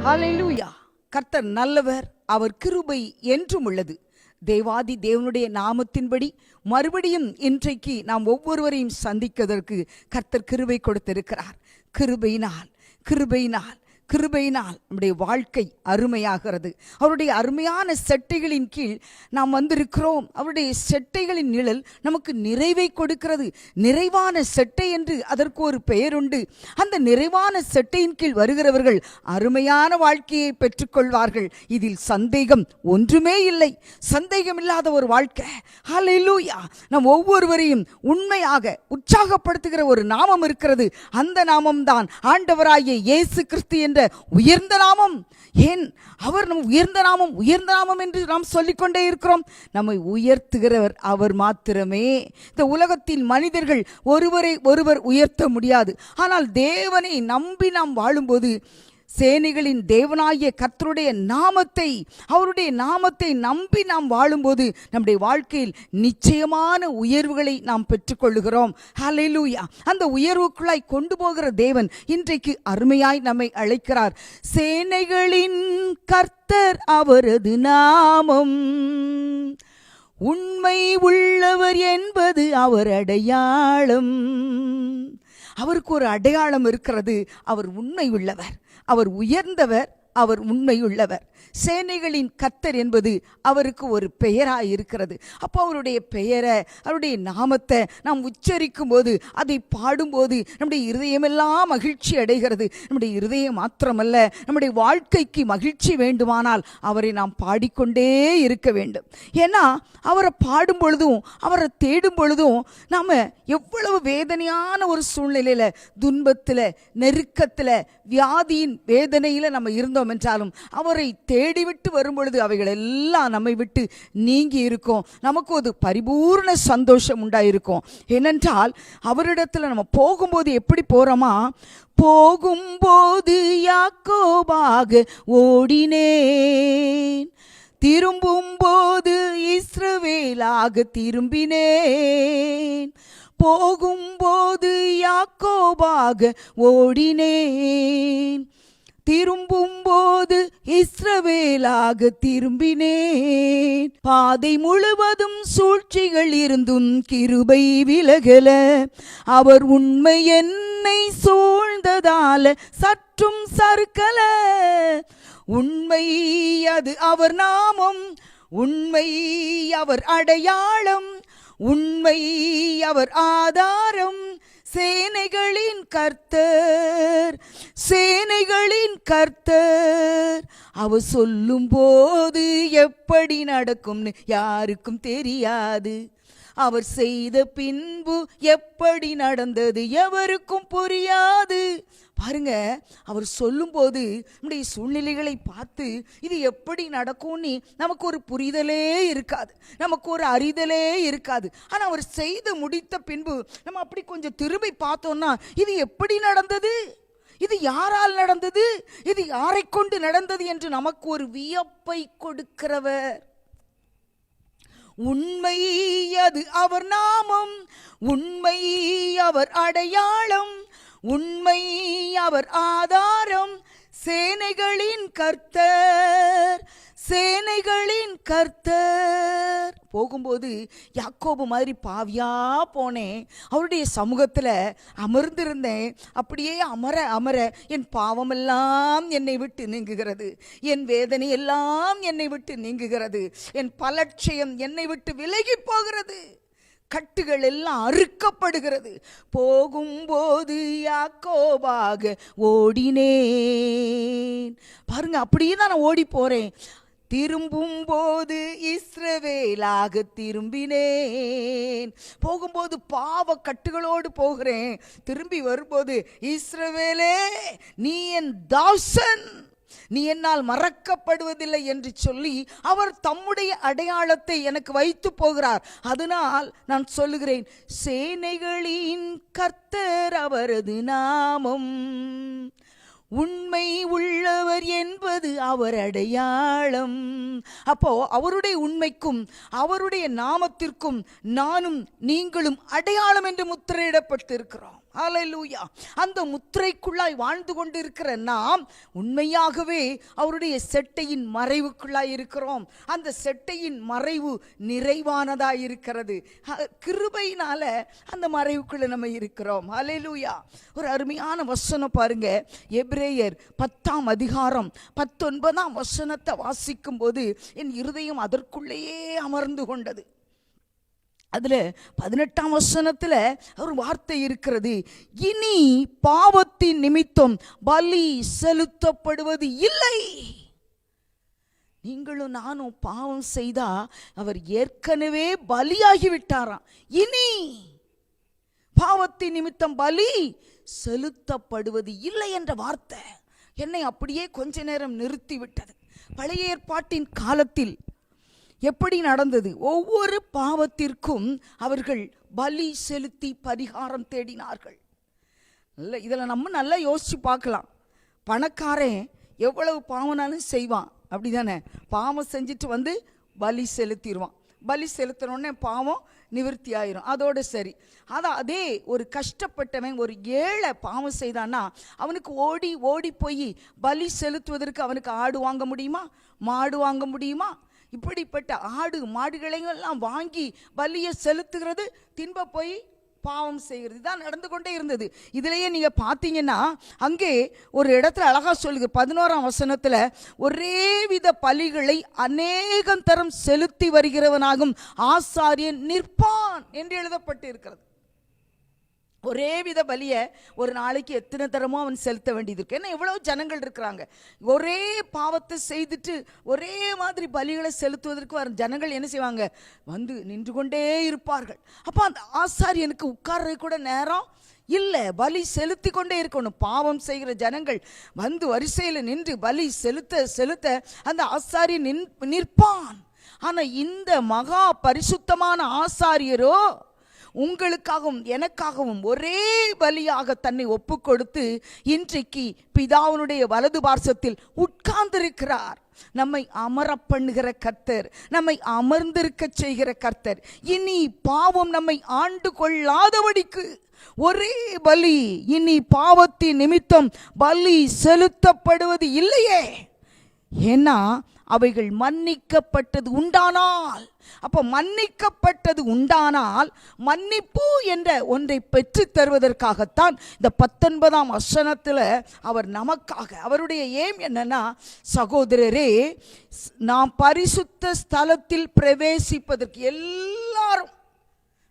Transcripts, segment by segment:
ஹல்லேலூயா. கர்த்தர் நல்லவர், அவர் கிருபை என்றும் உள்ளது. தேவாதி தேவனுடைய நாமத்தின்படி மறுபடியும் இன்றைக்கு நாம் ஒவ்வொருவரையும் சந்திப்பதற்கு கர்த்தர் கிருபை கொடுத்திருக்கிறார். கிருபையினால் கிருபையினால் கிருபையினால் நம்முடைய வாழ்க்கை அருமையாகிறது. அவருடைய அருமையான செட்டைகளின் கீழ் நாம் வந்திருக்கிறோம். அவருடைய செட்டைகளின் நிழல் நமக்கு நிறைவை கொடுக்கிறது. நிறைவான செட்டை என்று அதற்கு ஒரு பெயர் உண்டு. அந்த நிறைவான செட்டையின் கீழ் வருகிறவர்கள் அருமையான வாழ்க்கையை பெற்றுக்கொள்வார்கள். இதில் சந்தேகம் ஒன்றுமே இல்லை. சந்தேகம் இல்லாத ஒரு வாழ்க்கை. ஹல்லேலூயா. நம் ஒவ்வொருவரையும் உண்மையாக உற்சாகப்படுத்துகிற ஒரு நாமம் இருக்கிறது. அந்த நாமம் தான் ஆண்டவராகிய இயேசு கிறிஸ்து என்ற உயர்ந்த நாமம். ஏன் அவர் நம் உயர்ந்த நாமம் உயர்ந்த நாமம் என்று நாம் சொல்லிக்கொண்டே இருக்கிறோம். நம்மை உயர்த்துகிறவர் அவர் மாத்திரமே. இந்த உலகத்தில் மனிதர்கள் ஒருவரை ஒருவர் உயர்த்த முடியாது. ஆனால் தேவனை நம்பி நாம் வாழும்போது சேனைகளின் தேவனாகிய கர்த்தருடைய நாமத்தை, அவருடைய நாமத்தை நம்பி நாம் வாழும்போது நம்முடைய வாழ்க்கையில் நிச்சயமான உயர்வுகளை நாம் பெற்றுக்கொள்ளுகிறோம். ஹல்லேலூயா. அந்த உயர்வுக்குள்ளாய் கொண்டு போகிற தேவன் இன்றைக்கு அருமையாய் நம்மை அழைக்கிறார். சேனைகளின் கர்த்தர் அவரது நாமம், உண்மை உள்ளவர் என்பது அவர் அடையாளம். அவருக்கு ஒரு அடையாளம் இருக்கிறது. அவர் உண்மை உள்ளவர், அவர் உயர்ந்தவர், அவர் உண்மையுள்ளவர். சேனைகளின் கர்த்தர் என்பது அவருக்கு ஒரு பெயராக இருக்கிறது. அப்போ அவருடைய பெயரை, அவருடைய நாமத்தை நாம் உச்சரிக்கும் போது, அதை பாடும்போது நம்முடைய இருதயமெல்லாம் மகிழ்ச்சி அடைகிறது. நம்முடைய இருதயம் மாத்திரமல்ல, நம்முடைய வாழ்க்கைக்கு மகிழ்ச்சி வேண்டுமானால் அவரை நாம் பாடிக்கொண்டே இருக்க வேண்டும். ஏன்னா அவரை பாடும் பொழுதும் அவரை தேடும் பொழுதும் நாம் எவ்வளவு வேதனையான ஒரு சூழ்நிலையில், துன்பத்தில், நெருக்கத்தில், வியாதியின் வேதனையில் நம்ம இருந்தோம் என்றாலும் அவரை தேடிவிட்டு வரும்பொழுது அவைகள் எல்லாம் நம்மை விட்டு நீங்கி இருக்கும். நமக்கு ஒரு பரிபூர்ண சந்தோஷம் உண்டாயிருக்கும். ஏனென்றால் அவரிடத்துல நம்ம போகும்போது எப்படி போறோமா, போகும்போது யாக்கோபாக ஓடினேன், திரும்பும் போது இஸ்ரவேலாக திரும்பினேன். போகும்போது யாக்கோபாக ஓடினேன், திரும்பும் போது இஸ்ரவேலாக திரும்பினேன். பாதை முழுவதும் சூழ்ச்சிகள் இருந்தும் கிருபை விலகல, அவர் உண்மை என்னை சூழ்ந்ததால சற்றும் சறுக்கல. உண்மை அது அவர் நாமம், உண்மை அவர் அடையாளம், உண்மை அவர் ஆதாரம். சேனைகளின் கர்த்தர், சேனைகளின் கர்த்தர், அவர் சொல்லும் போது எப்படி நடக்கும்னு யாருக்கும் தெரியாது. அவர் செய்த பின்பு எப்படி நடந்தது எவருக்கும் புரியாது. பாருங்க, அவர் சொல்லும்போது நம்முடைய சூழ்நிலைகளை பார்த்து இது எப்படி நடக்கும்னு நமக்கு ஒரு புரிதலே இருக்காது, நமக்கு ஒரு அறிதலே இருக்காது. ஆனால் அவர் செய்து முடித்த பின்பு நம்ம அப்படி கொஞ்சம் திரும்பி பார்த்தோம்னா இது எப்படி நடந்தது, இது யாரால் நடந்தது, இது யாரை கொண்டு நடந்தது என்று நமக்கு ஒரு வியப்பை கொடுக்கிறவர். உண்மை அது அவர் நாமம், உண்மை அவர் அடையாளம், உண்மை அவர் ஆதாரம். சேனைகளின் கர்த்தர், சேனைகளின் கர்த்தர். போகும்போது யாக்கோபு மாதிரி பாவியா போனேன், அவருடைய சமூகத்தில் அமர்ந்திருந்தேன். அப்படியே அமர அமர என் பாவமெல்லாம் என்னை விட்டு நீங்குகிறது, என் வேதனை எல்லாம் என்னை விட்டு நீங்குகிறது, என் பலட்சயம் என்னை விட்டு விலகி போகிறது, கட்டுகள் எல்லாம் அறுக்கப்படுகிறது. போகும்போது யாக்கோபாக ஓடினேன். பாருங்க, அப்படியே தான் நான் ஓடி போறேன். திரும்பும் போது இஸ்ரவேலாக திரும்பினேன். போகும்போது பாவ கட்டுகளோடு போகிறேன், திரும்பி வரும்போது இஸ்ரவேலே நீ என் தாசன், நீ என்னால் மறக்கப்படுவதில்லை என்று சொல்லி அவர் தம்முடைய அடையாளத்தை எனக்கு வைத்து போகிறார். அதனால் நான் சொல்லுகிறேன், சேனைகளின் கர்த்தர் அவரது நாமம், உண்மை உள்ளவர் என்பது அவர் அடையாளம். அப்போ அவருடைய உண்மைக்கும் அவருடைய நாமத்திற்கும் நானும் நீங்களும் அடையாளம் என்று முத்திரையிடப்பட்டிருக்கிறோம். ஹல்லேலூயா. அந்த முத்திரைக்குள்ளாய் வாழ்ந்து கொண்டிருக்கிற நாம் உண்மையாகவே அவருடைய செட்டையின் மறைவுக்குள்ளாய் இருக்கிறோம். அந்த செட்டையின் மறைவு நிறைவானதாய் இருக்கிறது. கிருபையினால அந்த மறைவுக்குள்ள நம்ம இருக்கிறோம். ஹல்லேலூயா. ஒரு அருமையான வசனம் பாருங்க, எபிரேயர் 10ஆம் அதிகாரம் 19ஆம் வசனத்தை வாசிக்கும் போது என் இருதயம் அதற்குள்ளேயே அமர்ந்து கொண்டது. அதுல 18ஆம் வசனத்துல ஒரு வார்த்தை இருக்கிறது, இனி பாவத்தின் நிமித்தம் பலி செலுத்தப்படுவது இல்லை. நீங்களும் நானும் பாவம் செய்தா அவர் ஏற்கனவே பலியாகி விட்டாராம். இனி பாவத்தின் நிமித்தம் பலி செலுத்தப்படுவது இல்லை என்ற வார்த்தை என்னை அப்படியே கொஞ்ச நேரம் நிறுத்தி விட்டது. பழைய ஏற்பாட்டின் காலத்தில் எப்படி நடந்தது? ஒவ்வொரு பாவத்திற்கும் அவர்கள் பலி செலுத்தி பரிகாரம் தேடினார்கள். இதில் நம்ம நல்லா யோசிச்சு பார்க்கலாம். பணக்காரன் எவ்வளவு பாவனாலும் செய்வான், அப்படிதானே? பாவம் செஞ்சுட்டு வந்து பலி செலுத்திடுவான். பலி செலுத்தினோடனே பாவம் நிவர்த்தி ஆயிரும், அதோடு சரி. அதே ஒரு கஷ்டப்பட்டவன், ஒரு ஏழை பாவம் செய்தான்னா அவனுக்கு ஓடி ஓடி போய் பலி செலுத்துவதற்கு அவனுக்கு ஆடு வாங்க முடியுமா, மாடு வாங்க முடியுமா? இப்படிப்பட்ட ஆடு மாடுகளையெல்லாம் வாங்கி பலியை செலுத்துகிறது, தின்ப போய் பாவம் செய்கிறது தான் நடந்து கொண்டே இருந்தது. இதிலேயே நீங்க பார்த்தீங்கன்னா அங்கே ஒரு இடத்துல அழகா சொல்லுது, 11ஆம் வசனத்துல, ஒரே வித பலிகளை அநேகம் தரம் செலுத்தி வருகிறவனாகும் ஆசாரியன் நிற்பான் என்று எழுதப்பட்டு இருக்கிறது. ஒரே வித பலியை ஒரு நாளைக்கு எத்தனை தரமோ அவன் செலுத்த வேண்டியது இருக்கு. ஏன்னா எவ்வளவு ஜனங்கள் இருக்கிறாங்க. ஒரே பாவத்தை செய்துட்டு ஒரே மாதிரி பலிகளை செலுத்துவதற்கு வர ஜனங்கள் என்ன செய்வாங்க? வந்து நின்று கொண்டே இருப்பார்கள். அப்போ அந்த ஆசாரியனுக்கு உட்கார்றது கூட நேரம் இல்லை, பலி செலுத்தி கொண்டே இருக்கணும். பாவம் செய்கிற ஜனங்கள் வந்து வரிசையில் நின்று பலி செலுத்த செலுத்த அந்த ஆசாரியன் நிற்பான். ஆனா இந்த மகா பரிசுத்தமான ஆசாரியரோ உங்களுக்காகவும் எனக்காகவும் ஒரே பலியாக தன்னை ஒப்பு கொடுத்து இன்றைக்கு பிதாவினுடைய வலது பார்சத்தில் உட்கார்ந்திருக்கிறார். நம்மை அமர பண்ணுகிற கர்த்தர், நம்மை அமர்ந்திருக்க செய்கிற கர்த்தர். இனி பாவம் நம்மை ஆண்டு கொள்ளாதபடிக்கு ஒரே பலி, இனி பாவத்தின் நிமித்தம் பலி செலுத்தப்படுவது இல்லையே. ஏன்னா அவைகள் மன்னிக்கப்பட்டது உண்டானால், அப்போ மன்னிக்கப்பட்டது உண்டானால் மன்னிப்பு என்ற ஒன்றை பெற்று தருவதற்காகத்தான் இந்த 19ஆம் வசனத்தில் அவர் நமக்காக, அவருடைய ஏம் என்னன்னா, சகோதரரே, நாம் பரிசுத்த ஸ்தலத்தில் பிரவேசிப்பதற்கு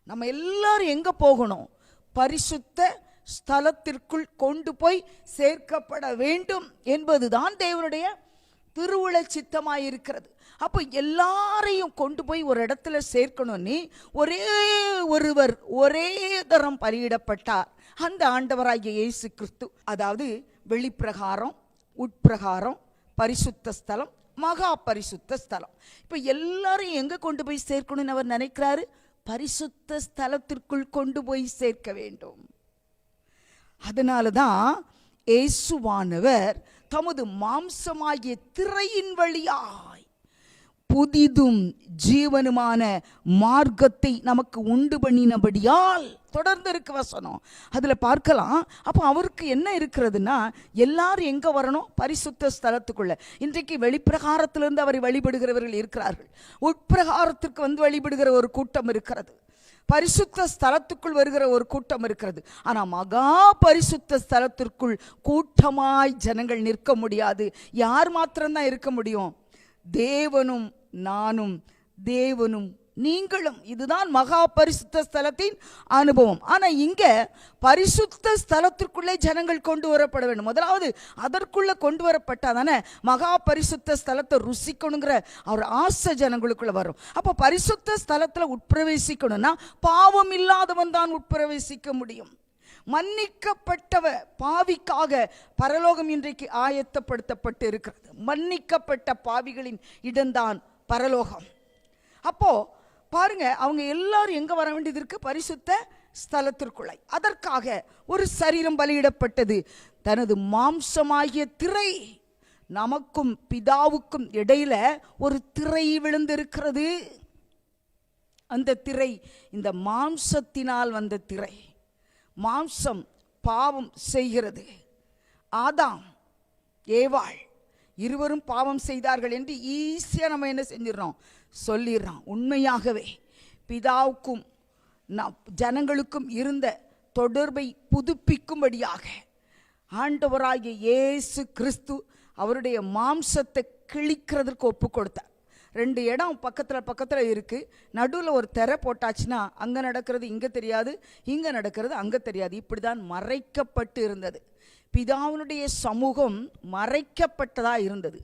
நம்ம எல்லாரும் எங்க போகணும்? பரிசுத்த ஸ்தலத்திற்குள் கொண்டு போய் சேர்க்கப்பட வேண்டும் என்பதுதான் தேவனுடைய திருவுள சித்தமாயிருக்கிறது. அப்போ எல்லாரையும் கொண்டு போய் ஒரு இடத்துல சேர்க்கணும்னு ஒரே ஒருவர் ஒரே தரம் பலியிடப்பட்டார், அந்த ஆண்டவராகிய இயேசு கிறிஸ்து. அதாவது வெளிப்பிரகாரம், உட்பிரகாரம், பரிசுத்த ஸ்தலம், மகா பரிசுத்த ஸ்தலம். இப்போ எல்லாரும் எங்க கொண்டு போய் சேர்க்கணும்னு அவர் நினைக்கிறாரு? பரிசுத்த ஸ்தலத்திற்குள் கொண்டு போய் சேர்க்க வேண்டும். அதனாலதான் இயேசுவானவர் தமது மாம்சமாகிய திரையின் வழியாய் புதிதும் ஜீவனுமான மார்க்கத்தை நமக்கு உண்டு பண்ணினபடியால், தொடர்ந்து இருக்கு வசனம், அதுல பார்க்கலாம். அப்போ அவருக்கு என்ன இருக்கிறதுனா, எல்லாரும் எங்க வரணும்? பரிசுத்த ஸ்தலத்துக்குள்ள. இன்றைக்கு வெளிப்பிரகாரத்திலிருந்து அவரை வழிபடுகிறவர்கள் இருக்கிறார்கள், உட்பிரகாரத்திற்கு வந்து வழிபடுகிற ஒரு கூட்டம் இருக்கிறது, பரிசுத்த ஸ்தலத்துக்குள் வருகிற ஒரு கூட்டம் இருக்கிறது. ஆனா மகா பரிசுத்த ஸ்தலத்திற்குள் கூட்டமாய் ஜனங்கள் நிற்க முடியாது. யார் மாத்திரம்தான் இருக்க முடியும்? தேவனும் நானும், தேவனும் நீங்களும். இதுதான் மகா பரிசுத்த ஸ்தலத்தின் அனுபவம். ஆனா இங்க பரிசுத்த ஸ்தலத்திற்குள்ளே ஜனங்கள் கொண்டு வரப்பட வேண்டும். முதலாவது அதற்குள்ள கொண்டு வரப்பட்டாதானே மகா பரிசுத்த ஸ்தலத்தை ருசிக்கணுங்கிற ஒரு ஆசை ஜனங்களுக்குள்ள வரும். அப்ப பரிசுத்த ஸ்தலத்துல உட்பிரவேசிக்கணும்னா பாவம் இல்லாதவன் தான் உட்பிரவேசிக்க முடியும். மன்னிக்கப்பட்டவ பாவிக்காக பரலோகம் இன்றைக்கு ஆயத்தப்படுத்தப்பட்டு இருக்கிறது. மன்னிக்கப்பட்ட பாவிகளின் இடம்தான் பரலோகம். அப்போ பாருங்க, அவங்க எல்லாரும் எங்க வர வேண்டியது இருக்கு? பரிசுத்த ஸ்தலத்திற்குள்ளே. அதற்காக ஒரு சரீரம் பலியிடப்பட்டது. தனது மாம்சமாகிய திரை, நமக்கும் பிதாவுக்கும் இடையில ஒரு திரை விழுந்திருக்கிறது. அந்த திரை இந்த மாம்சத்தினால் வந்த திரை. மாம்சம் பாவம் செய்கிறது. ஆதாம் ஏவாள் இருவரும் பாவம் செய்தார்கள் என்று ஈஸியாக நம்ம என்ன செஞ்சிடறோம், சொல்லிடுறோம். உண்மையாகவே பிதாவுக்கும் ஜனங்களுக்கும் இருந்த தொடர்பை புதுப்பிக்கும்படியாக ஆண்டவராகிய இயேசு கிறிஸ்து அவருடைய மாம்சத்தை கிழிக்கிறதுக்கு ஒப்பு கொடுத்தார். 2 இடம் பக்கத்தில் இருக்குது. நடுவில் ஒரு திரை போட்டாச்சுன்னா அங்கே நடக்கிறது இங்கே தெரியாது, இங்கே நடக்கிறது அங்கே தெரியாது. இப்படி தான் மறைக்கப்பட்டு இருந்தது. பிதாவினுடைய சமூகம் மறைக்கப்பட்டதாக இருந்தது.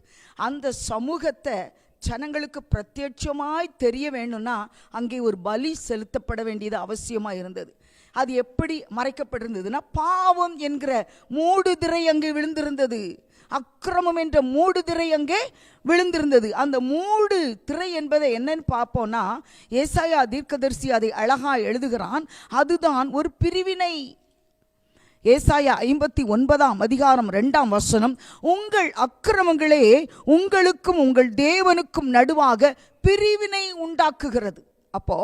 அந்த சமூகத்தை ஜனங்களுக்கு பிரத்யட்சமாய் தெரிய வேணும்னா அங்கே ஒரு பலி செலுத்தப்பட வேண்டியது அவசியமாக இருந்தது. அது எப்படி மறைக்கப்பட்டிருந்ததுன்னா, பாவம் என்கிற மூடுதிரை அங்கே விழுந்திருந்தது. அக்கிரமம் என்ற மூடுதிரை அங்கே விழுந்திருந்தது. அந்த மூடு திரை என்பதை என்னன்னு பார்ப்போம்னா, ஏசாயா தீர்க்கதரிசி அதை அழகா எழுதுகிறான். அதுதான் ஒரு பிரிவினை. ஏசாயா 59 அதிகாரம் 2ஆம் வசனம், உங்கள் அக்கிரமங்களே உங்களுக்கும் உங்கள் தேவனுக்கும் நடுவாக பிரிவினை உண்டாக்குகிறது. அப்போ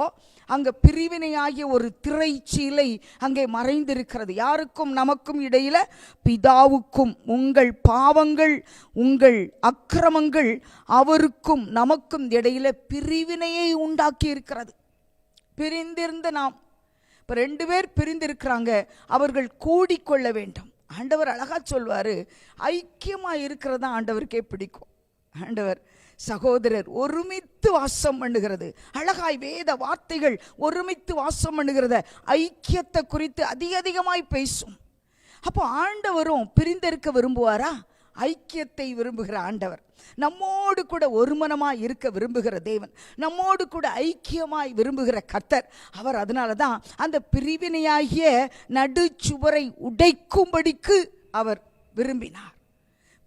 அங்க பிரிவினையாகிய ஒரு திரைச்சீலை அங்கே மறைந்திருக்கிறது. யாருக்கும் நமக்கும் இடையில, பிதாவுக்கும். உங்கள் பாவங்கள் உங்கள் அக்கிரமங்கள் அவருக்கும் நமக்கும் இடையில பிரிவினையை உண்டாக்கி இருக்கிறது. பிரிந்திருந்த நாம் இப்போ 2 பேர் பிரிந்திருக்கிறாங்க, அவர்கள் கூடிக்கொள்ள வேண்டும். ஆண்டவர் அழகா சொல்வாரு, ஐக்கியமா இருக்கிறதா ஆண்டவருக்கே பிடிக்கும். ஆண்டவர் சகோதரர் ஒருமித்து வாசம் பண்ணுகிறது. அழகாய் வேத வார்த்தைகள் ஒருமித்து வாசம் பண்ணுகிறத ஐக்கியத்தை குறித்து அதிகமாய் பேசும். அப்போ ஆண்டவரும் பிரிந்திருக்க விரும்புவாரா? ஐக்கியத்தை விரும்புகிற ஆண்டவர், நம்மோடு கூட ஒருமனமாய் இருக்க விரும்புகிற தேவன், நம்மோடு கூட ஐக்கியமாய் விரும்புகிற கர்த்தர். அவர் அதனால தான் அந்த பிரிவினையாகிய நடுச்சுவரை உடைக்கும்படிக்கு அவர் விரும்பினார்.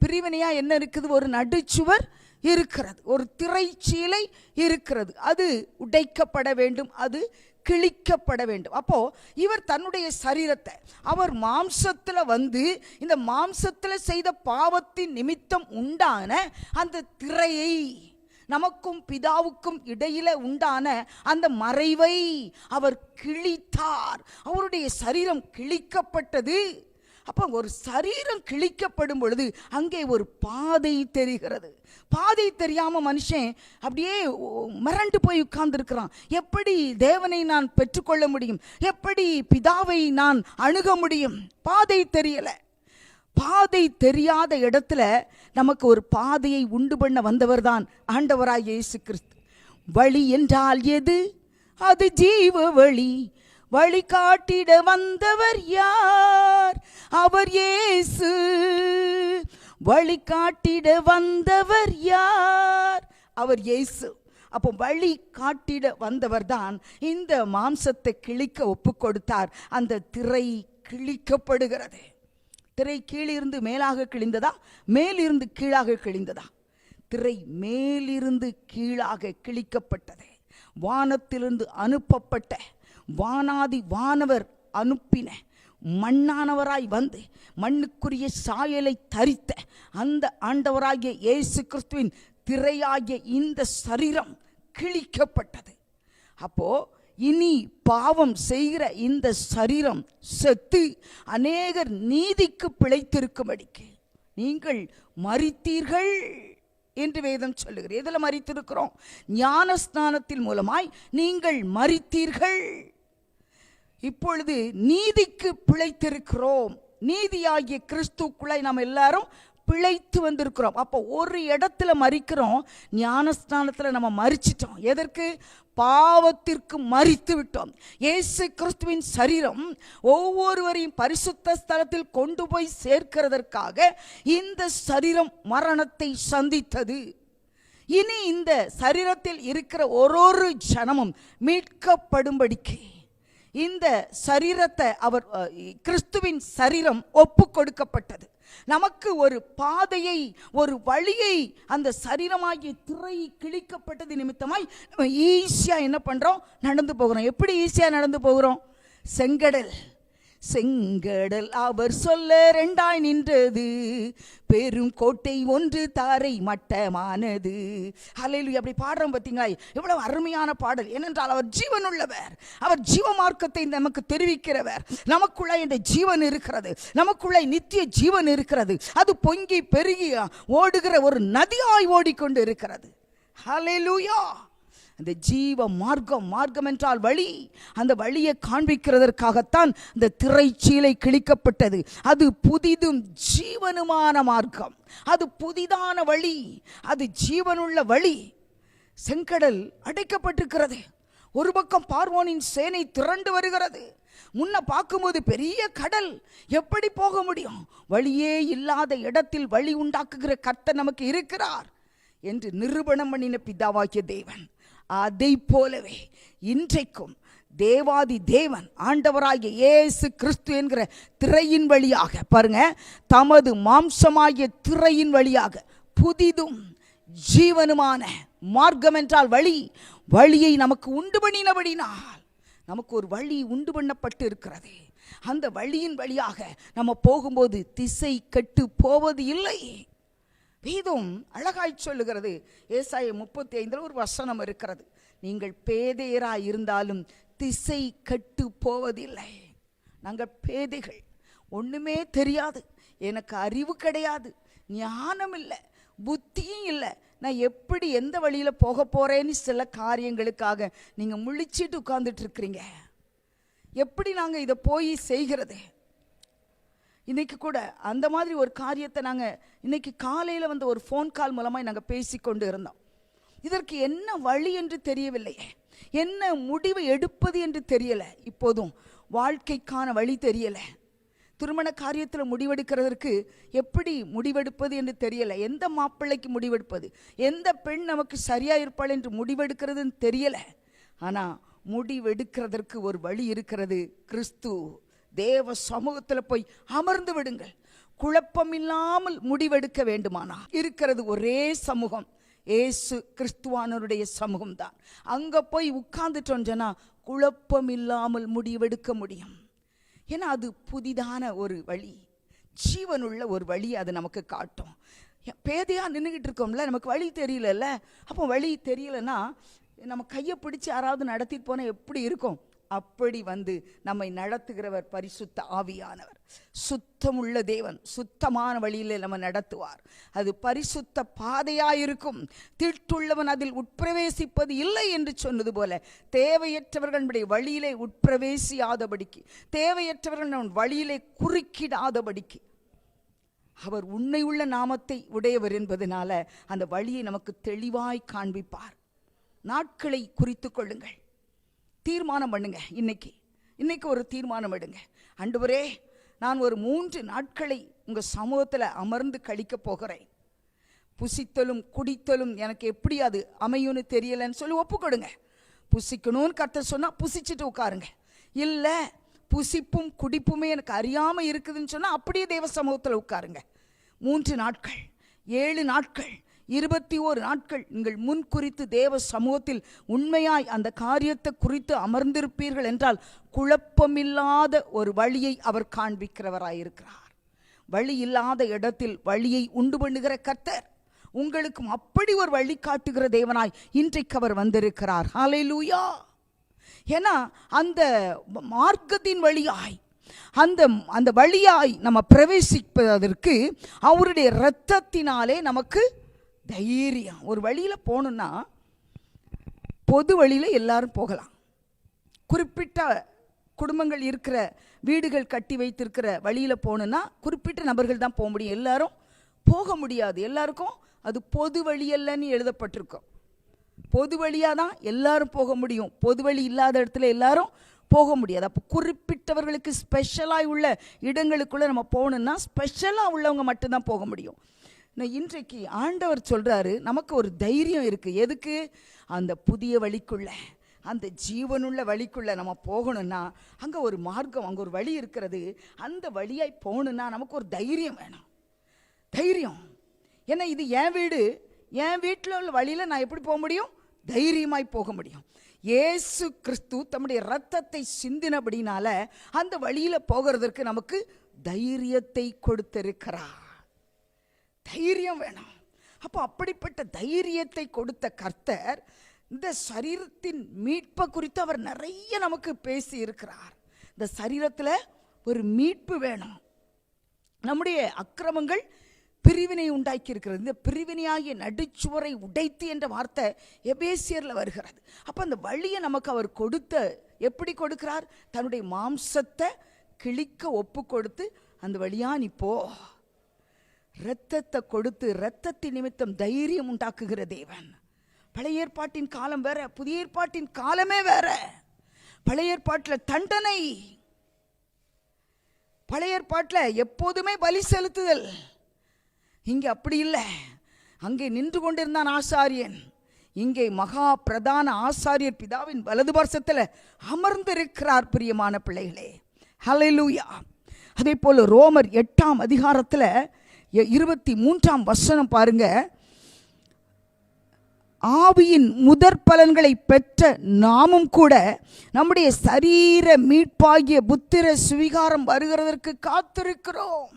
பிரிவினையா என்ன இருக்குது? ஒரு நடுச்சுவர் இருக்கிறது, ஒரு திரைச்சீலை இருக்கிறது. அது உடைக்கப்பட வேண்டும், அது கிழிக்கப்பட வேண்டும். அப்போ இவர் தன்னுடைய சரீரத்தை, அவர் மாம்சத்தில் வந்து இந்த மாம்சத்தில் செய்த பாவத்தின் நிமித்தம் உண்டான அந்த திரையை, நமக்கும் பிதாவுக்கும் இடையில உண்டான அந்த மறைவை அவர் கிழித்தார். அவருடைய சரீரம் கிழிக்கப்பட்டது. அப்போ ஒரு சரீரம் கிழிக்கப்படும் பொழுது அங்கே ஒரு பாதை தெரிகிறது. பாதை தெரியாம மனுஷன் அப்படியே மிரண்டு போய் உட்கார்ந்துருக்கிறான். எப்படி தேவனை நான் பெற்றுக்கொள்ள முடியும்? எப்படி பிதாவை நான் அணுக முடியும்? பாதை தெரியல. பாதை தெரியாத இடத்துல நமக்கு ஒரு பாதையை உண்டு பண்ண வந்தவர் தான் ஆண்டவராய் இயேசு கிறிஸ்து. வழி என்றால் எது? அது ஜீவ வழி. வழி காட்டிட வந்தவர் யார்? அவர் இயேசு. வழி காட்டிட வந்தவர் யார்? அவர் இயேசு. அப்போ வழி காட்டிட வந்தவர் தான் இந்த மாம்சத்தை கிழிக்க ஒப்பு கொடுத்தார். அந்த திரை கிழிக்கப்படுகிறது. திரை கீழிருந்து மேலாக கிழிந்ததா, மேலிருந்து கீழாக கிழிந்ததா? திரை மேலிருந்து கீழாக கிழிக்கப்பட்டது. வானத்திலிருந்து அனுப்பப்பட்ட வானாதி வானவர் அனுப்பின மண்ணானவராய் வந்து மண்ணுக்குரிய சாயலை தரித்த அந்த ஆண்டவராகிய இயேசு கிறிஸ்துவின் திரையாகிய இந்த சரீரம் கிழிக்கப்பட்டது. அப்போ இனி பாவம் செய்கிற இந்த சரீரம் செத்து அநேகர் நீதிக்கு பிழைத்திருக்கும்படிக்கு நீங்கள் மரித்தீர்கள் என்று வேதம் சொல்லுகிறது. எதில் மரித்திருக்கிறோம்? ஞானஸ்நானத்தின் மூலமாய் நீங்கள் மரித்தீர்கள். இப்பொழுது நீதிக்கு பிழைத்திருக்கிறோம். நீதியாகிய கிறிஸ்துக்குள்ளாய் நாம் எல்லாரும் பிழைத்து வந்திருக்கிறோம். அப்போ ஒரு இடத்துல மரிக்கிறோம், ஞானஸ்நானத்தில் நம்ம மரிச்சிட்டோம். எதற்கு? பாவத்திற்கு மரித்து விட்டோம். இயேசு கிறிஸ்துவின் சரீரம் ஒவ்வொருவரையும் பரிசுத்த ஸ்தலத்தில் கொண்டு போய் சேர்க்கிறதற்காக இந்த சரீரம் மரணத்தை சந்தித்தது. இனி இந்த சரீரத்தில் இருக்கிற ஒரு ஜனமும் மீட்கப்படும்படிக்கு இந்த சரீரத்தை அவர் கிறிஸ்துவின் சரீரம் ஒப்பு கொடுக்கப்பட்டது. நமக்கு ஒரு பாதையை, ஒரு வழியை அந்த சரீரமாகிய திரை கிழிக்கப்பட்டது நிமித்தமாய் நம்ம ஈஸியாக என்ன பண்ணுறோம்? நடந்து போகிறோம். எப்படி ஈஸியாக நடந்து போகிறோம்? செங்கடல் செங்கடல் அவர் சொல்ல ரெண்டாய் நின்றது, பெரும் கோட்டை ஒன்று தாரை மட்டமானது. ஹல்லேலூயா. அப்படி பாடுறோம் பார்த்தீங்களா? எவ்வளவு அருமையான பாடல். ஏனென்றால் அவர் ஜீவனுள்ளவர், அவர் ஜீவ மார்க்கத்தை நமக்கு தெரிவிக்கிறவர். நமக்குள்ள இந்த ஜீவன் இருக்கிறது, நமக்குள்ள நித்திய ஜீவன் இருக்கிறது. அது பொங்கி பெருகி ஓடுகிற ஒரு நதியாய் ஓடிக்கொண்டு இருக்கிறது. ஹல்லேலூயா. அந்த ஜீவ மார்க்கம், மார்க்கம் என்றால் வழி, அந்த வழியை காண்பிக்கிறதற்காகத்தான் இந்த திரைச்சீலை கிழிக்கப்பட்டது. அது புதிதும் ஜீவனுமான மார்க்கம், அது புதிதான வழி, அது ஜீவனுள்ள வழி. செங்கடல் அடைக்கப்பட்டிருக்கிறது. ஒரு பக்கம் பார்வோனின் சேனை திரண்டு வருகிறது. முன்ன பார்க்கும்போது பெரிய கடல், எப்படி போக முடியும்? வழியே இல்லாத இடத்தில் வழி உண்டாக்குகிற கர்த்தர் நமக்கு இருக்கிறார் என்று நிரூபணம் பண்ணின பிதாவாகிய தேவன், அதை போலவே இன்றைக்கும் தேவாதி தேவன் ஆண்டவராகிய இயேசு கிறிஸ்து என்கிற திரையின் வழியாக, பாருங்க, தமது மாம்சமாகிய திரையின் வழியாக புதிதும் ஜீவனுமான மார்க்கம் என்றால் வழி, வழியை நமக்கு உண்டு பண்ணினபடினால் நமக்கு ஒரு வழி உண்டு பண்ணப்பட்டு இருக்கிறது. அந்த வழியின் வழியாக நம்ம போகும்போது திசை கெட்டு போவது இல்லை. வேதம் அழகாய் சொல்லுகிறது. ஏசாயா 35 ஒரு வசனம் இருக்கிறது, நீங்கள் பேதையராய் இருந்தாலும் திசை கெட்டு போவதில்லை. நாங்கள் பேதைகள், ஒண்ணுமே தெரியாது, எனக்கு அறிவு கிடையாது, ஞானம் இல்லை, புத்தியும் இல்லை, நான் எப்படி எந்த வழியில போக போறேன்னு சில காரியங்களுக்காக நீங்க முழிச்சிட்டு உட்கார்ந்துட்டு இருக்கிறீங்க. எப்படி நாங்க இதை போய் செய்கிறது? இன்னைக்கு கூட அந்த மாதிரி ஒரு காரியத்தை நாங்கள் இன்னைக்கு காலையில் வந்து ஒரு ஃபோன் கால் மூலமாக நாங்கள் பேசிக்கொண்டு இருந்தோம். இதற்கு என்ன வழி என்று தெரியவில்லையே, என்ன முடிவு எடுப்பது என்று தெரியலை. இப்போதும் வாழ்க்கைக்கான வழி தெரியலை. திருமண காரியத்தில் முடிவெடுக்கிறதற்கு எப்படி முடிவெடுப்பது என்று தெரியலை. எந்த மாப்பிள்ளைக்கு முடிவெடுப்பது, எந்த பெண் நமக்கு சரியாக இருப்பாள் என்று முடிவெடுக்கிறதுன்னு தெரியலை. ஆனால் முடிவெடுக்கிறதற்கு ஒரு வழி இருக்கிறது. கிறிஸ்து தேவ சமூகத்தில் போய் அமர்ந்து விடுங்கள். குழப்பம் இல்லாமல் முடிவெடுக்க வேண்டுமானா இருக்கிறது ஒரே சமூகம், ஏசு கிறிஸ்துவானவருடைய சமூகம் தான். அங்கே போய் உட்கார்ந்துட்டோம் சொன்னா குழப்பம் இல்லாமல் முடிவெடுக்க முடியும். ஏன்னா அது புதிதான ஒரு வழி, ஜீவனுள்ள ஒரு வழி அது நமக்கு காட்டும். பேதையாக நின்றுக்கிட்டு இருக்கோம்ல, நமக்கு வழி தெரியலல்ல. அப்போ வழி தெரியலன்னா நம்ம கையை பிடிச்சி யாராவது நடத்திட்டு போனால் எப்படி இருக்கும்? அப்படி வந்து நம்மை நடத்துகிறவர் பரிசுத்த ஆவியானவர். சுத்தமுள்ள தேவன் சுத்தமான வழியில் நம்ம நடத்துவார். அது பரிசுத்த பாதையாயிருக்கும். திட்டுள்ளவன் அதில் உட்பிரவேசிப்பது இல்லை என்று சொன்னது போல தேவையற்றவர்களுடைய வழியிலே உட்பிரவேசியாதபடிக்கு, தேவையற்றவர்கள் வழியிலே குறுக்கிடாதபடிக்கு அவர் உண்மை உள்ள நாமத்தை உடையவர் என்பதனால அந்த வழியை நமக்கு தெளிவாய் காண்பிப்பார். நாட்களை குறித்து கொள்ளுங்கள், தீர்மானம் பண்ணுங்க. இன்னைக்கு ஒரு தீர்மானம் எடுங்க. ஆண்டவரே, நான் ஒரு 3 நாட்களை உங்கள் சமூகத்தில் அமர்ந்து கழிக்க போகிறேன். புசித்தலும் குடித்தலும் எனக்கு எப்படி அது அமையும்னு தெரியலன்னு சொல்லி ஒப்புக்கொடுங்க. புசிக்கணும்னு கர்த்தர் சொன்னால் புசிச்சுட்டு உட்காருங்க. இல்லை புசிப்பும் குடிப்புமே எனக்கு அறியாமல் இருக்குதுன்னு சொன்னால் அப்படியே தேவ சமூகத்தில் உட்காருங்க. 3 நாட்கள், 7 நாட்கள், 21 நாட்கள் நீங்கள் முன் குறித்து தேவ சமூகத்தில் உண்மையாய் அந்த காரியத்தை குறித்து அமர்ந்திருப்பீர்கள் என்றால் குழப்பமில்லாத ஒரு வழியை அவர் காண்பிக்கிறவராயிருக்கிறார். வழி இல்லாத இடத்தில் வழியை உண்டு பண்ணுகிற கர்த்தர் உங்களுக்கும் அப்படி ஒரு வழி காட்டுகிற தேவனாய் இன்றைக்கு அவர் வந்திருக்கிறார். ஹல்லேலூயா. ஏன்னா அந்த மார்க்கத்தின் வழியாய் அந்த வழியாய் நம்ம பிரவேசிப்பதற்கு அவருடைய இரத்தத்தினாலே நமக்கு தைரியம். ஒரு வழியில் போகணுன்னா பொது வழியில் எல்லாரும் போகலாம். குறிப்பிட்ட குடும்பங்கள் இருக்கிற வீடுகள் கட்டி வைத்திருக்கிற வழியில் போகணுன்னா குறிப்பிட்ட நபர்கள் தான் போக முடியும், எல்லாரும் போக முடியாது. எல்லாருக்கும் அது பொது வழி அல்லன்னு எழுதப்பட்டிருக்கும். பொது வழியாக தான் எல்லாரும் போக முடியும், பொது வழி இல்லாத இடத்துல எல்லாரும் போக முடியாது. அப்போ குறிப்பிட்டவர்களுக்கு ஸ்பெஷலாக உள்ள இடங்களுக்குள்ளே நம்ம போகணுன்னா ஸ்பெஷலாக உள்ளவங்க மட்டும்தான் போக முடியும். இன்றைக்கு ஆண்டவர் சொல்கிறாரு, நமக்கு ஒரு தைரியம் இருக்குது. எதுக்கு? அந்த புதிய வழிக்குள்ள, அந்த ஜீவனுள்ள வழிக்குள்ள நம்ம போகணும்னா அங்கே ஒரு மார்க்கம், அங்கே ஒரு வழி இருக்கிறது. அந்த வழியாய் போகணுன்னா நமக்கு ஒரு தைரியம் வேணும். தைரியம். ஏன்னா இது என் வீடு, என் வீட்டில் உள்ள வழியில் நான் எப்படி போக முடியும்? தைரியமாய் போக முடியும். இயேசு கிறிஸ்து தம்முடைய இரத்தத்தை சிந்தினபடினால அந்த வழியில போகிறதற்கு நமக்கு தைரியத்தை கொடுத்திருக்கிறார். தைரியம் வேணும். அப்போ அப்படிப்பட்ட தைரியத்தை கொடுத்த கர்த்தர் இந்த சரீரத்தின் மீட்பை குறித்து அவர் நிறைய நமக்கு பேசி இருக்கிறார். இந்த சரீரத்தில் ஒரு மீட்பு வேணும். நம்முடைய அக்கிரமங்கள் பிரிவினை உண்டாக்கி இருக்கிறது. இந்த பிரிவினையாகிய நடுச்சுவரை உடைத்து என்ற வார்த்தை எபேசியர்ல வருகிறது. அப்போ அந்த வழியை நமக்கு அவர் எப்படி கொடுக்கிறார்? தன்னுடைய மாம்சத்தை கிழிக்க ஒப்பு கொடுத்து அந்த வழியா நீ போ, இரத்தத்தை கொடுத்து இரத்தத்தின் நிமித்தம் தைரியம் உண்டாக்குகிற தேவன். பழைய ஏற்பாட்டின் காலம் வேற, புதிய ஏற்பாட்டின் காலமே வேற. பழைய ஏற்பாட்டில் தண்டனை, பழைய ஏற்பாட்டில் எப்போதுமே பலி செலுத்துதல். இங்கே அப்படி இல்லை. அங்கே நின்று கொண்டிருந்தான் ஆசாரியன், இங்கே மகா பிரதான ஆசாரியர் பிதாவின் வலது பார்சத்தில் அமர்ந்திருக்கிறார். பிரியமான பிள்ளைகளே, ஹல்லேலூயா. அதே போல ரோமர் 8ஆம் அதிகாரத்தில் 23ஆம் வசனம் பாருங்க. ஆவியின் முதற் பலன்களை பெற்ற நாமும் கூட நம்முடைய சரீர மீட்பாகிய புத்திர சுவிகாரம் வருகிறதற்கு காத்திருக்கிறோம்.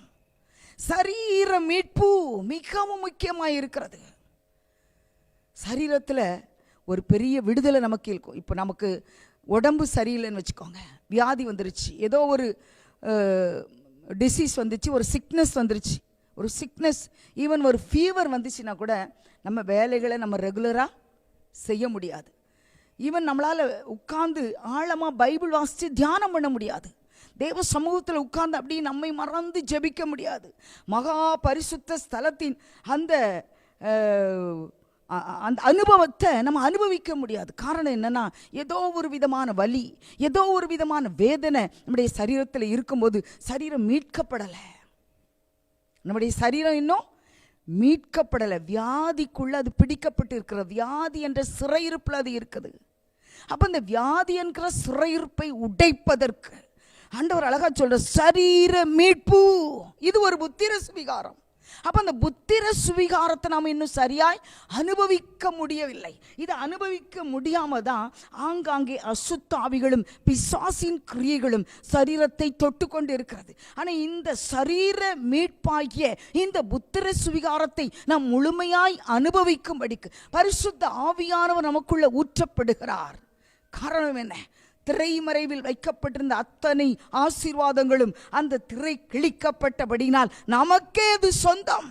சரீர மீட்பு மிகவும் முக்கியமாக இருக்கிறது. சரீரத்தில் ஒரு பெரிய விடுதலை நமக்கு இருக்கும். இப்போ நமக்கு உடம்பு சரியில்லைன்னு வச்சுக்கோங்க, வியாதி வந்துருச்சு, ஏதோ ஒரு டிசீஸ் வந்துச்சு, ஒரு சிக்னஸ் வந்துருச்சு, ஒரு சிக்னஸ் ஈவன் ஒரு ஃபீவர் வந்துச்சுன்னா கூட நம்ம வேலைகளை நம்ம ரெகுலராக செய்ய முடியாது. ஈவன் நம்மளால் உட்கார்ந்து ஆழமாக பைபிள் வாசித்து தியானம் பண்ண முடியாது. தேவ சமூகத்தில் உட்கார்ந்து அப்படி நம்மை மறந்து ஜெபிக்க முடியாது. மகா பரிசுத்த ஸ்தலத்தின் அந்த அந்த அனுபவத்தை நம்ம அனுபவிக்க முடியாது. காரணம் என்னன்னா, ஏதோ ஒரு விதமான வலி, ஏதோ ஒரு விதமான வேதனை நம்முடைய சரீரத்தில் இருக்கும்போது சரீரம் மீட்கப்படலை. நம்முடைய சரீரம் இன்னும் மீட்கப்படலை. வியாதிக்குள்ள அது பிடிக்கப்பட்டு இருக்கிற வியாதி என்ற சிறையிருப்பில் அது இருக்குது. அப்போ இந்த வியாதி என்கிற சிறையிருப்பை உடைப்பதற்கு ஆண்டவர் அழகா சொல்ற சரீர மீட்பு, இது ஒரு புத்திர சுவிகாரம். அப்போ அந்த புத்திர சுவிகாரத்தை நாம் இன்னும் சரியாய் அனுபவிக்க முடியவில்லை. இதை அனுபவிக்க முடியாம தான் ஆங்காங்கே அசுத்த ஆவிகளும் பிசாசின் கிரியைகளும் சரீரத்தை தொட்டு கொண்டு இருக்கிறது. ஆனால் இந்த சரீர மீட்பாகிய இந்த புத்திர சுவிகாரத்தை நாம் முழுமையாய் அனுபவிக்கும்படிக்கு பரிசுத்த ஆவியானவர் நமக்குள்ள ஊற்றப்படுகிறார். காரணம் என்ன? திரைமறைவில் வைக்கப்பட்டிருந்த அத்தனை ஆசீர்வாதங்களும் அந்த திரை கிழிக்கப்பட்டபடினால் நமக்கே அது சொந்தம்.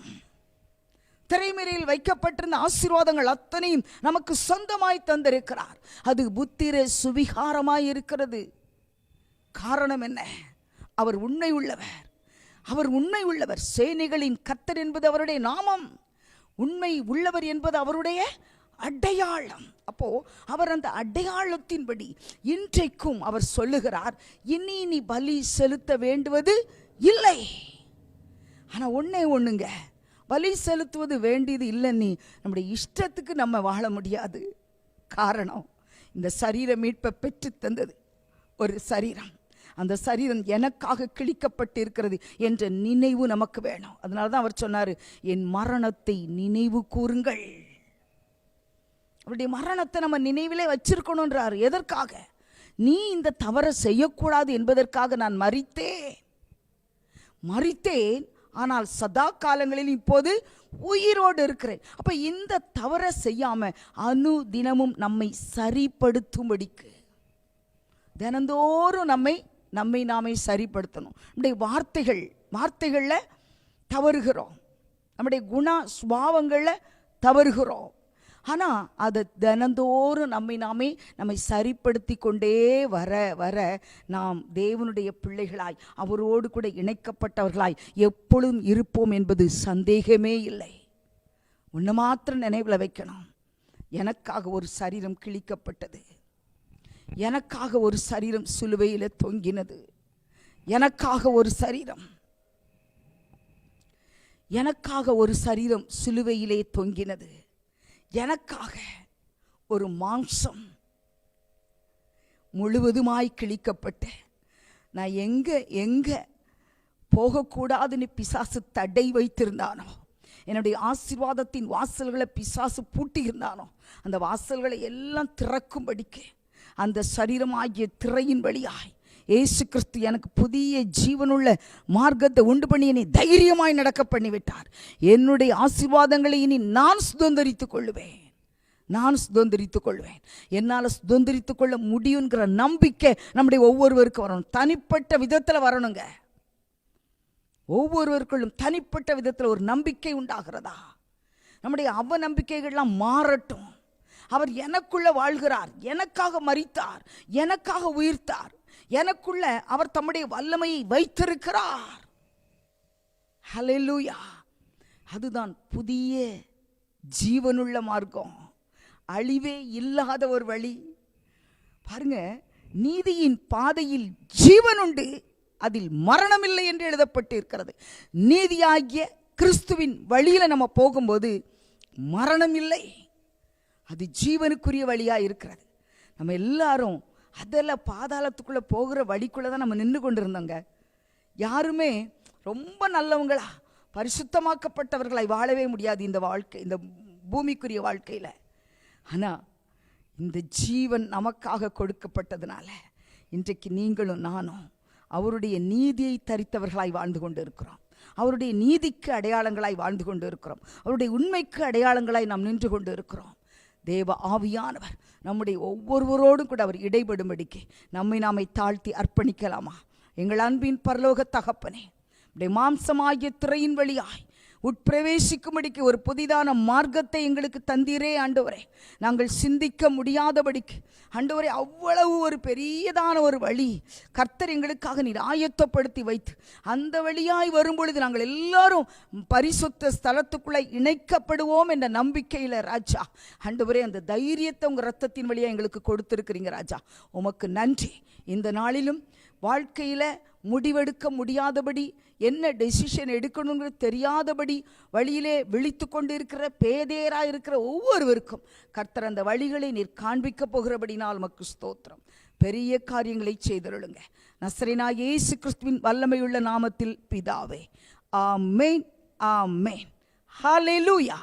திரைமறையில் வைக்கப்பட்டிருந்த ஆசீர்வாதங்கள் அத்தனையும் நமக்கு சொந்தமாய் தந்திருக்கிறார். அது புத்திர சுவிகாரமாய் இருக்கிறது. காரணம் என்ன? அவர் உண்மை உள்ளவர். அவர் உண்மை உள்ளவர். சேனைகளின் கர்த்தர் என்பது அவருடைய நாமம். உண்மை உள்ளவர் என்பது அவருடைய அடையாளம். அப்போ அவர் அந்த அடையாளத்தின்படி இன்றைக்கும் அவர் சொல்லுகிறார், இனி நீ பலி செலுத்த வேண்டுவது இல்லை. ஆனா ஒண்ணுங்க, பலி செலுத்துவது வேண்டியது இல்லைன்னு நம்முடைய இஷ்டத்துக்கு நம்ம வாழ முடியாது. காரணம், இந்த சரீர மீட்பை பெற்று தந்தது ஒரு சரீரம். அந்த சரீரம் எனக்காக கிழிக்கப்பட்டு இருக்கிறது என்ற நினைவு நமக்கு வேணும். அதனால தான் அவர் சொன்னார், என் மரணத்தை நினைவு கூறுங்கள். அவருடைய மரணத்தை நம்ம நினைவிலே வச்சிருக்கணும்ன்றார். எதற்காக? நீ இந்த தவறை செய்யக்கூடாது என்பதற்காக நான் மரித்தேன், ஆனால் சதா காலங்களில் இப்போது உயிரோடு இருக்கிறேன். அப்ப இந்த தவறை செய்யாம அனுதினமும் நம்மை சரிப்படுத்தும்படிக்கு தினந்தோறும் நம்மை நாமே சரிப்படுத்தணும். நம்முடைய வார்த்தைகளில் தவறுகிறோம், நம்முடைய சுபாவங்களில் தவறுகிறோம். ஆனால் அதை தினந்தோறும் நம்மை சரிப்படுத்தி கொண்டே வர நாம் தேவனுடைய பிள்ளைகளாய் அவரோடு கூட இணைக்கப்பட்டவர்களாய் எப்பொழுதும் இருப்போம் என்பது சந்தேகமே இல்லை. ஒன்று மாத்திரம் நினைவில் வைக்கணும், எனக்காக ஒரு சரீரம் கிழிக்கப்பட்டது, எனக்காக ஒரு சரீரம் சிலுவையில் தொங்கினது, எனக்காக ஒரு சரீரம் சிலுவையிலே தொங்கினது, எனக்காக ஒரு மாம்சம் முழுவதுமாய் கிழிக்கப்பட்ட, நான் எங்க போகக்கூடாதுன்னு பிசாசு தடை வைத்திருந்தானோ, என்னுடைய ஆசீர்வாதத்தின் வாசல்களை பிசாசு பூட்டி இருந்தானோ, அந்த வாசல்களை எல்லாம் திறக்கும்படிக்கு அந்த சரீரமாகிய திரையின் வழியாய் இயேசு கிறிஸ்து எனக்கு புதிய ஜீவனுள்ள மார்க்கத்தை உண்டு பண்ணி என்னை தைரியமாய் நடக்க பண்ணிவிட்டார். என்னுடைய ஆசீர்வாதங்களை இனி நான் சுதந்திரித்துக் கொள்ளுவேன், நான் சுதந்திரித்துக் கொள்வேன். என்னால் சுதந்திரித்துக் கொள்ள முடியுங்கிற நம்பிக்கை நம்முடைய ஒவ்வொருவருக்கும் வரணும். தனிப்பட்ட விதத்தில் வரணுங்க. ஒவ்வொருவருக்குள்ளும் தனிப்பட்ட விதத்தில் ஒரு நம்பிக்கை உண்டாகிறதா? நம்முடைய அவநம்பிக்கைகள்லாம் மாறட்டும். அவர் எனக்குள்ள வாழ்கிறார், எனக்காக மரித்தார், எனக்காக உயிர்த்தார், எனக்குள்ள அவர் தம்முடைய வல்லமையை வைத்திருக்கிறார். ஹல்லேலூயா. அதுதான் புதிய ஜீவனுள்ள மார்க்கம், அழிவே இல்லாத ஒரு வழி. பாருங்க, நீதியின் பாதையில் ஜீவன் உண்டு, அதில் மரணம் இல்லை என்று எழுதப்பட்டு இருக்கிறது. நீதியாகிய கிறிஸ்துவின் வழியில நம்ம போகும்போது மரணம் இல்லை, அது ஜீவனுக்குரிய வழியா இருக்கிறது. நம்ம எல்லாரும் அதெல்லாம் பாதாளத்துக்குள்ள போகிற வழிக்குள்ள தான் நம்ம நின்று கொண்டு இருந்தோங்க. யாருமே ரொம்ப நல்லவங்களா பரிசுத்தமாக்கப்பட்டவர்களாய் வாழவே முடியாது இந்த வாழ்க்கை, இந்த பூமிக்குரிய வாழ்க்கையில. ஆனா இந்த ஜீவன் நமக்காக கொடுக்கப்பட்டதுனால இன்றைக்கு நீங்களும் நானும் அவருடைய நீதியை தரித்தவர்களாய் வாழ்ந்து கொண்டு இருக்கிறோம். அவருடைய நீதிக்கு அடையாளங்களாய் வாழ்ந்து கொண்டு இருக்கிறோம். அவருடைய உண்மைக்கு அடையாளங்களாய் நாம் நின்று கொண்டு இருக்கிறோம். தேவ ஆவியானவர் நம்முடைய ஒவ்வொருவரோடும் கூட அவர் இடைபடும்படிக்கு நம்மை நாமை தாழ்த்தி அர்ப்பணிக்கலாமா? எங்கள் அன்பின் பரலோக தகப்பனே, மாம்சமாகிய திரையின் வழியாய் உட்பிரவேசிக்கும்படிக்கு ஒரு புதிதான மார்க்கத்தை எங்களுக்கு தந்தீரே ஆண்டவரே. நாங்கள் சிந்திக்க முடியாதபடிக்கு ஆண்டவரே அவ்வளவு ஒரு பெரியதான ஒரு வழி கர்த்தர் எங்களுக்காக நீர் ஆயத்தப்படுத்தி வைத்து அந்த வழியாய் வரும்பொழுது நாங்கள் எல்லாரும் பரிசுத்த ஸ்தலத்துக்குள்ளே இணைக்கப்படுவோம் என்ற நம்பிக்கையில் ராஜா ஆண்டவரே அந்த தைரியத்தை உங்கள் ரத்தத்தின் வழியாக எங்களுக்கு கொடுத்துருக்கிறீங்க ராஜா. உமக்கு நன்றி. இந்த நாளிலும் வாழ்க்கையில் முடிவெடுக்க முடியாதபடி, என்ன டெசிஷன் எடுக்கணுங்கிறது தெரியாதபடி வழியிலே விழித்து கொண்டு இருக்கிற பேதேராக இருக்கிற ஒவ்வொருவருக்கும் கர்த்தர் அந்த வழிகளை நீர் காண்பிக்க போகிறபடினால் உமக்கு ஸ்தோத்திரம். பெரிய காரியங்களை செய்தருளுங்க. நசரேனாகிய இயேசு கிறிஸ்துவின் வல்லமையுள்ள நாமத்தில் பிதாவே, ஆமென், ஆமென். ஹல்லேலூயா.